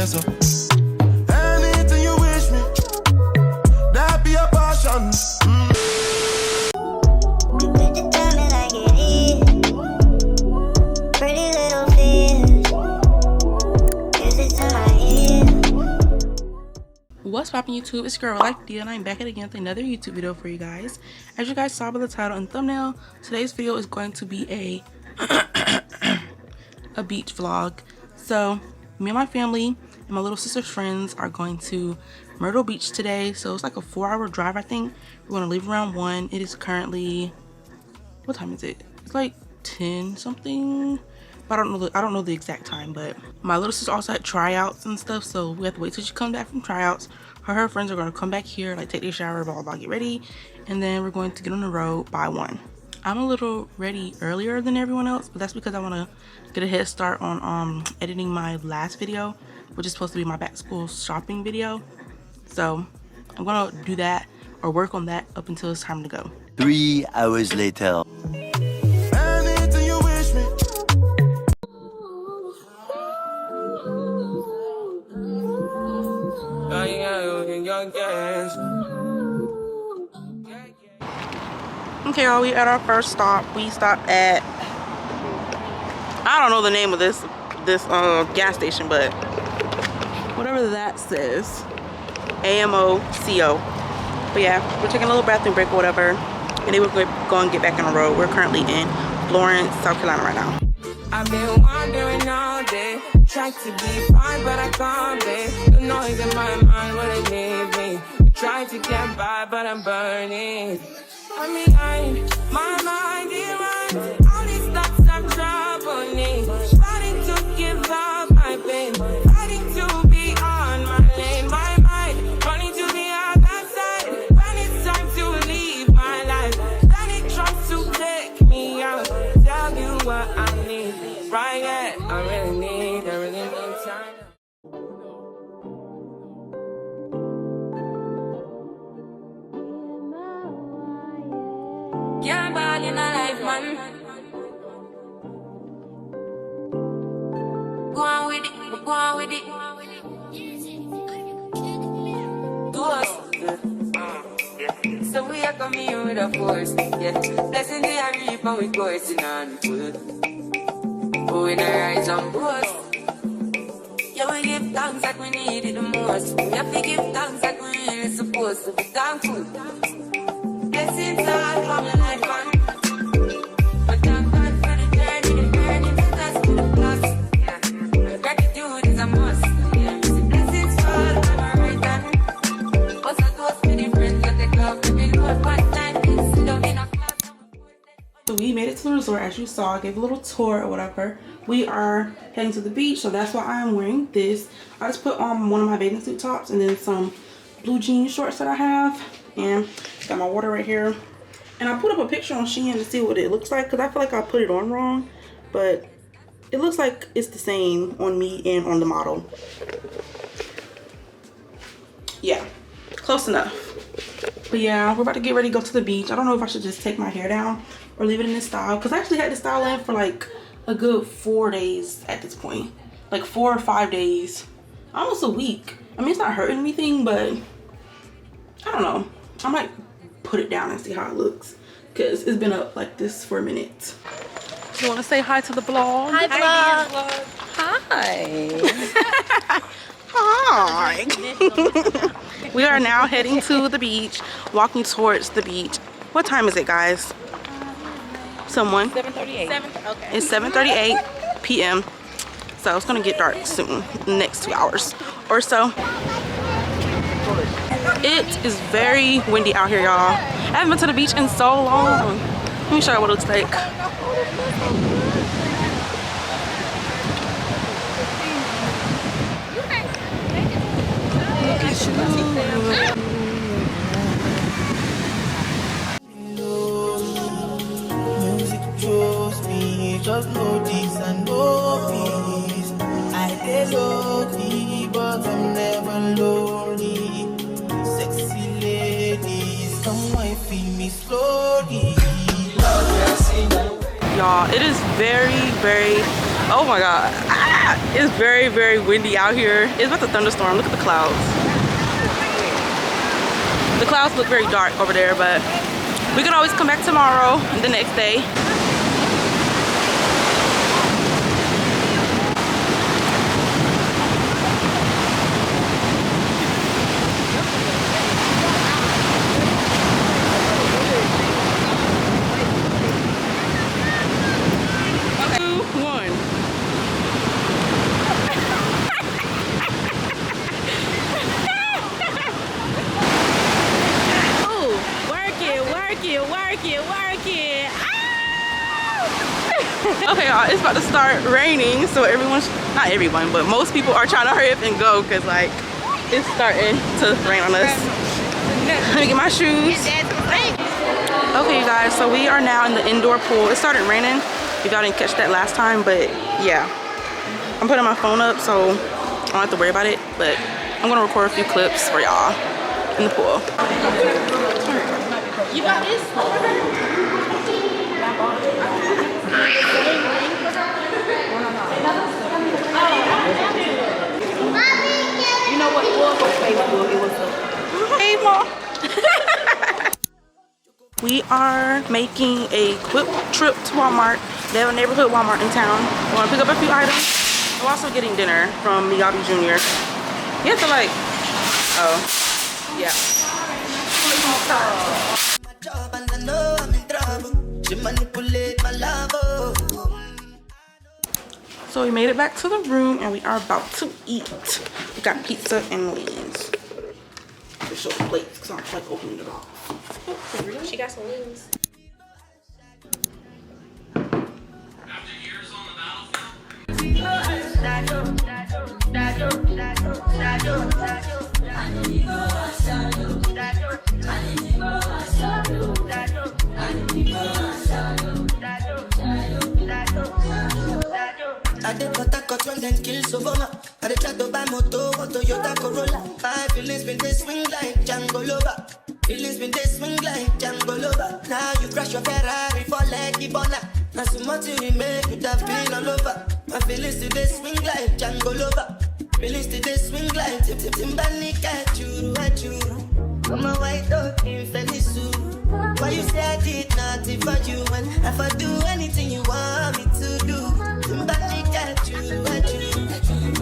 So anything you wish me, that be a passion. What's poppin' YouTube? It's Girl Life D and I'm back again with another YouTube video for you guys. As you guys saw by the title and thumbnail, today's video is going to be a beach vlog. So me and my family and my little sister's friends are going to Myrtle Beach today. So it's like a 4-hour drive, I think. We're gonna leave around 1. It is currently, what time is it? It's like 10 something. I don't know the exact time, but my little sister also had tryouts and stuff, so we have to wait till she comes back from tryouts. Her friends are going to come back here, like take their shower, blah blah blah, get ready, and then we're going to get on the road by 1. I'm a little ready earlier than everyone else, but that's because I want to get a head start on editing my last video, which is supposed to be my back to school shopping video. So I'm gonna do that or work on that up until it's time to go. 3 hours later. Okay, y'all, we at our first stop. We stopped at, I don't know the name of this gas station, but whatever that says, AMOCO. But yeah, we're taking a little bathroom break or whatever, and then we're going to get back on the road. We're currently in Florence, South Carolina right now. I've been wandering all day, tried to be fine, but I can't be. The noise in my mind wouldn't leave me. Trying to get by, but I'm burning. I'm behind, my mind is running. All these thoughts I'm troubling. Starting to give up my pain. Fighting to be on my lane. My mind running to the other side. When it's time to leave my life, then it tries to take me out. Tell you what I need. Right, yeah, I really need time. Can't ball in a life, man. Go on with it, go on with it. Do us. So we are coming here with a force, yeah. Blessing the reap and we coursing on foot. Oh, in a rise and boast. Yeah, we give thanks like we need it the most. We have to give thanks like we really supposed to be thankful. Blessings all from the life on. But thank God for the journey, the burning, the dust, the plus. Yeah, gratitude is a must. Yeah, blessings fall on my right hand. What's a toast to the friends that they love to be good one time? Sit down in a class. So we made it to the resort, as you saw. I gave a little tour or whatever. We are heading to the beach, so that's why I'm wearing this. I just put on one of my bathing suit tops and then some blue jean shorts that I have, and got my water right here. And I put up a picture on Shein to see what it looks like, because I feel like I put it on wrong, but it looks like it's the same on me and on the model. Yeah, close enough. But yeah, we're about to get ready to go to the beach. I don't know if I should just take my hair down or leave it in this style, because I actually had this style in for like a good 4 days at this point, like 4 or 5 days, almost a week. I mean, it's not hurting anything, but I don't know. I might put it down and see how it looks, because it's been up like this for a minute. You want to say hi to the vlog? Hi, vlog. Hi. Hi. We are now heading to the beach, walking towards the beach. What time is it, guys? Someone? 7:38. Okay. It's 7:38 p.m. So it's gonna get dark soon, next 2 hours or so. It is very windy out here, y'all. I haven't been to the beach in so long. Let me show you what it looks like. Just know this and know peace. I get lonely, but I'm never lonely. Sexy ladies, come and feel me slowly. Y'all, it is very, very Oh my god. Ah, it's very, very windy out here. It's about to thunderstorm. Look at the clouds. The clouds look very dark over there, but we can always come back tomorrow and the next day. Okay, y'all, it's about to start raining, so not everyone, but most people are trying to hurry up and go because like it's starting to rain on us. Let me get my shoes. Okay, you guys, so we are now in the indoor pool. It started raining if y'all didn't catch that last time, but yeah, I'm putting my phone up so I don't have to worry about it, but I'm gonna record a few clips for y'all in the pool. You got this? You know what? It was on Facebook. It was a... Hey, Mom. We are making a quick trip to Walmart. They have a neighborhood Walmart in town. We want to pick up a few items. We're also getting dinner from Miyabi Jr. You have to like... Oh. Yeah. So we made it back to the room and we are about to eat. We got pizza and wings. Just show the plates because I don't like opening it off. Oh, She got some wings. I did what I got when then kill Sovoma. I did try to buy moto or Toyota Corolla. My feelings been they swing like Django Lover. Feelings been they swing like Django Lover. Now you crash your Ferrari for Leggy Bona. Now so much you make you have been all over. My feelings today swing like Django Lover. Feelings today swing like Timbani at you. I'm a white dog in Felisu. Why you say I did nothing for you when if I do anything you want me to do? Timbani at you.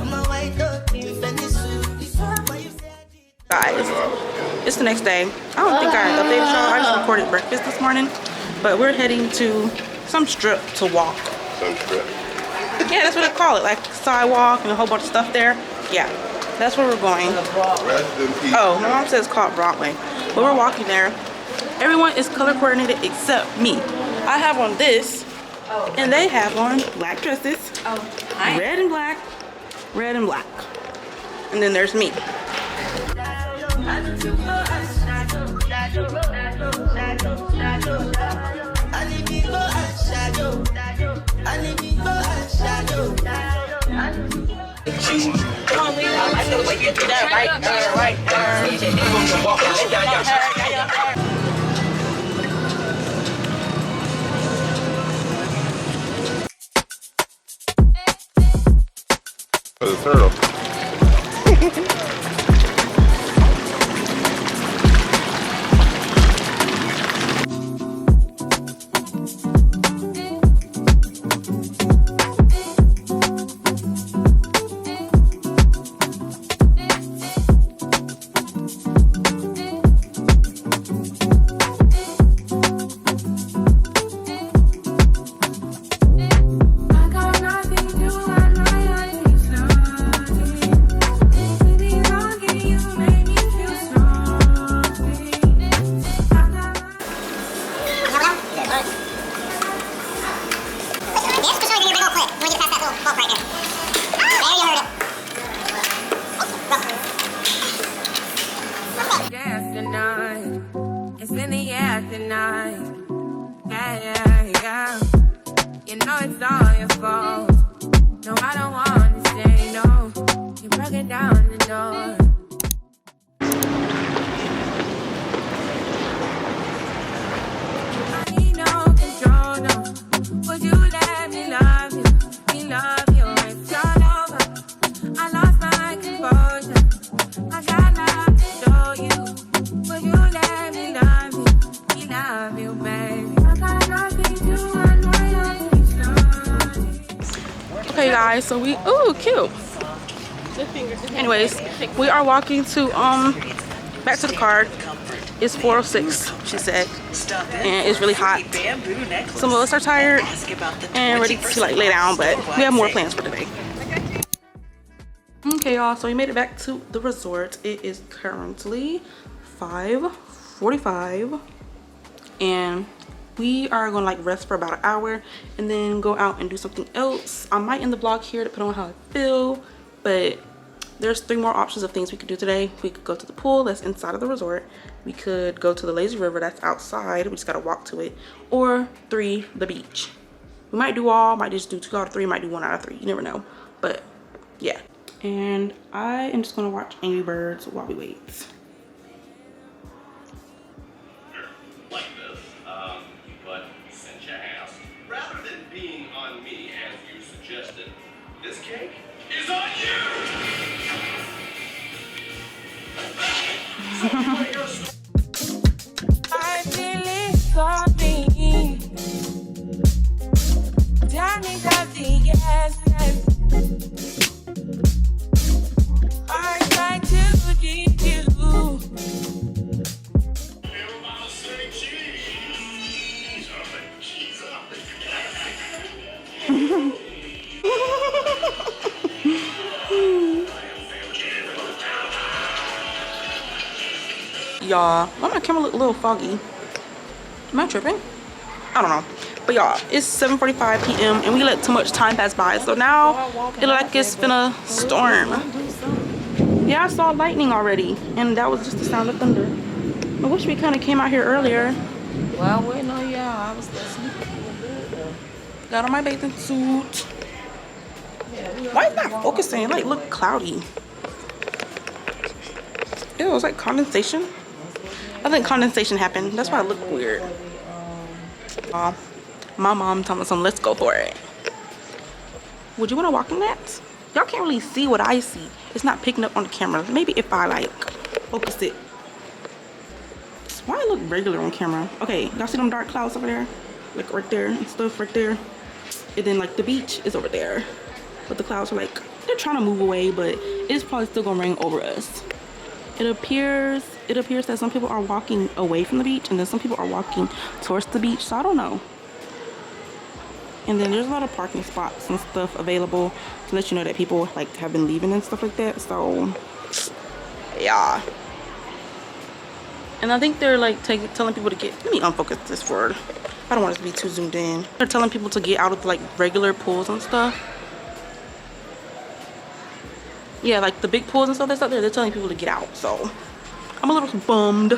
I'm a white dog in Felisu. Why you say I did? Guys, it's the next day. I don't think I updated y'all. I just recorded breakfast this morning, but we're heading to some strip to walk. Some strip? Yeah, that's what they call it, like sidewalk and a whole bunch of stuff there. Yeah, that's where we're going. Oh, my mom says it's called Broadway, but we're walking there. Everyone is color coordinated except me. I have on this, and they have on black dresses. Red and black, red and black. And then there's me. Come on, Lena. I know the way you do that right there. For the turtle. I got nothing to hide, my eyes is nothing. Okay guys, so we, ooh, cute. Anyways, we are walking to back to the car. It's 4:06, she said, and it's really hot. Some of us are tired and ready to like lay down, but we have more plans for today. Okay y'all, so we made it back to the resort. It is currently 5:45 and we are gonna like rest for about an hour and then go out and do something else. I might end the vlog here depending on how I feel, but there's 3 more options of things we could do today. We could go to the pool that's inside of the resort. We could go to the lazy river that's outside. We just gotta walk to it. Or 3, the beach. We might do all, might just do 2 out of 3, might do 1 out of 3. You never know. But yeah. And I am just gonna watch Angry Birds while we wait. Like this, but since you asked, rather than being on me as you suggested, this cake is on you! I'm feeling sorry. Johnny got the yes. I tried to leave you. Y'all, why my camera look a little foggy? Am I tripping? I don't know. But y'all, it's 7:45 p.m. and we let too much time pass by. So now it look like it's finna storm. Yeah, I saw lightning already, and that was just the sound of thunder. I wish we kind of came out here earlier. Well, waiting on y'all. I was listening. Got on my bathing suit. Why is that focusing? It like look cloudy. Ew, it's like condensation. I think condensation happened. That's why it looked weird. My mom told me something. Let's go for it. Would you want to walk in that? Y'all can't really see what I see. It's not picking up on the camera. Maybe if I like focus it. Why it look regular on camera? Okay, y'all see them dark clouds over there? Like right there and stuff right there. And then like the beach is over there. But the clouds are like, they're trying to move away, but it's probably still gonna rain over us. It appears that some people are walking away from the beach and then some people are walking towards the beach, so I don't know. And then there's a lot of parking spots and stuff available to let you know that people like have been leaving and stuff like that. So yeah. And I think they're like telling people to get, let me unfocus this forward. I don't want it to be too zoomed in. They're telling people to get out of like regular pools and stuff. Yeah, like the big pools and stuff that's out there, they're telling people to get out. So I'm a little bummed.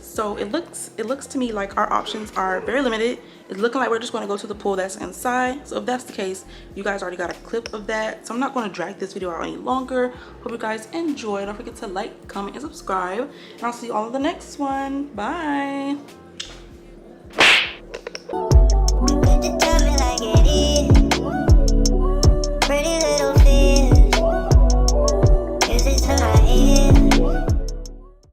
So it looks to me like our options are very limited. It's looking like we're just going to go to the pool that's inside. So if that's the case, you guys already got a clip of that. So I'm not going to drag this video out any longer. Hope you guys enjoy. Don't forget to like, comment, and subscribe. And I'll see you all in the next one. Bye.